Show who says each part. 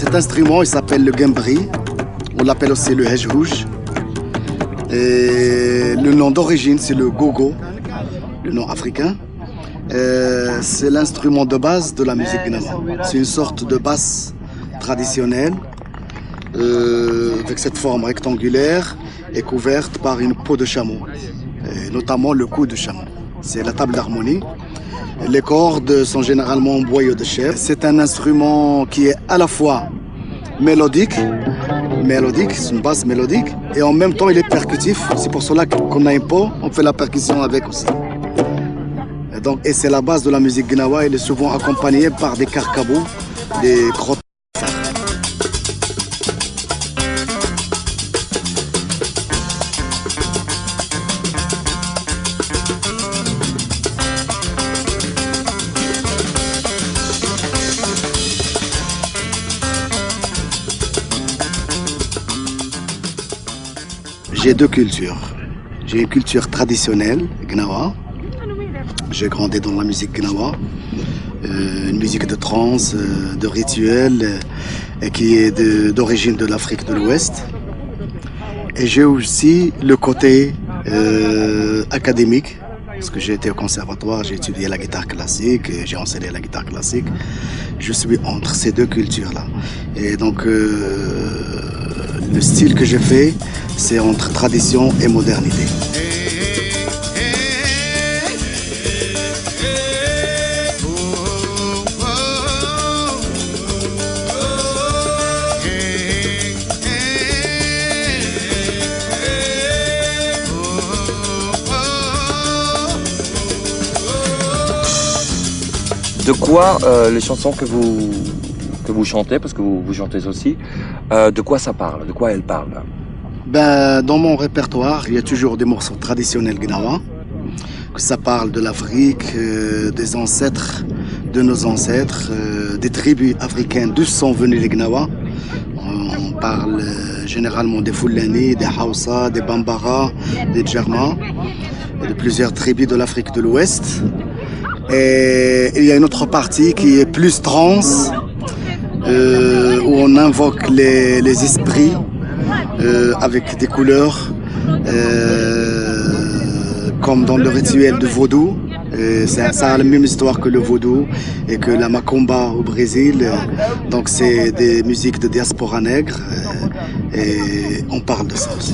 Speaker 1: Cet instrument, il s'appelle le gambri. On l'appelle aussi le hejhouj. Et le nom d'origine, c'est le gogo, le nom africain. C'est l'instrument de base de la musique gnawa. C'est une sorte de basse traditionnelle avec cette forme rectangulaire et couverte par une peau de chameau, et notamment le cou de chameau. C'est la table d'harmonie. Les cordes sont généralement en boyau de chèvre. C'est un instrument qui est à la fois mélodique, c'est une basse mélodique, et en même temps il est percutif. C'est pour cela qu'on a un pot, on fait la percussion avec aussi. Et c'est la base de la musique gnawa. Il est souvent accompagné par des carcabous, des crottes. J'ai deux cultures. J'ai une culture traditionnelle, gnawa. J'ai grandi dans la musique gnawa, une musique de trance, de rituel, et qui est d'origine de l'Afrique de l'Ouest. Et j'ai aussi le côté académique, parce que j'ai été au conservatoire, j'ai étudié la guitare classique, et j'ai enseigné la guitare classique. Je suis entre ces deux cultures-là. Et donc, le style que j'ai fait, c'est entre tradition et modernité.
Speaker 2: De quoi les chansons que vous chantez, parce que vous chantez aussi, de quoi ça parle, de quoi elles parlent?
Speaker 1: Dans mon répertoire, il y a toujours des morceaux traditionnels gnawa. Que ça parle de l'Afrique, des ancêtres, de nos ancêtres, des tribus africaines d'où sont venus les gnawa. On parle généralement des Fulani, des Hausa, des Bambara, des Djerma, de plusieurs tribus de l'Afrique de l'Ouest. Et il y a une autre partie qui est plus trance, où on invoque les esprits avec des couleurs, comme dans le rituel de vaudou. Ça a la même histoire que le vaudou et que la macumba au Brésil. Donc c'est des musiques de diaspora nègre, et on parle de ça aussi.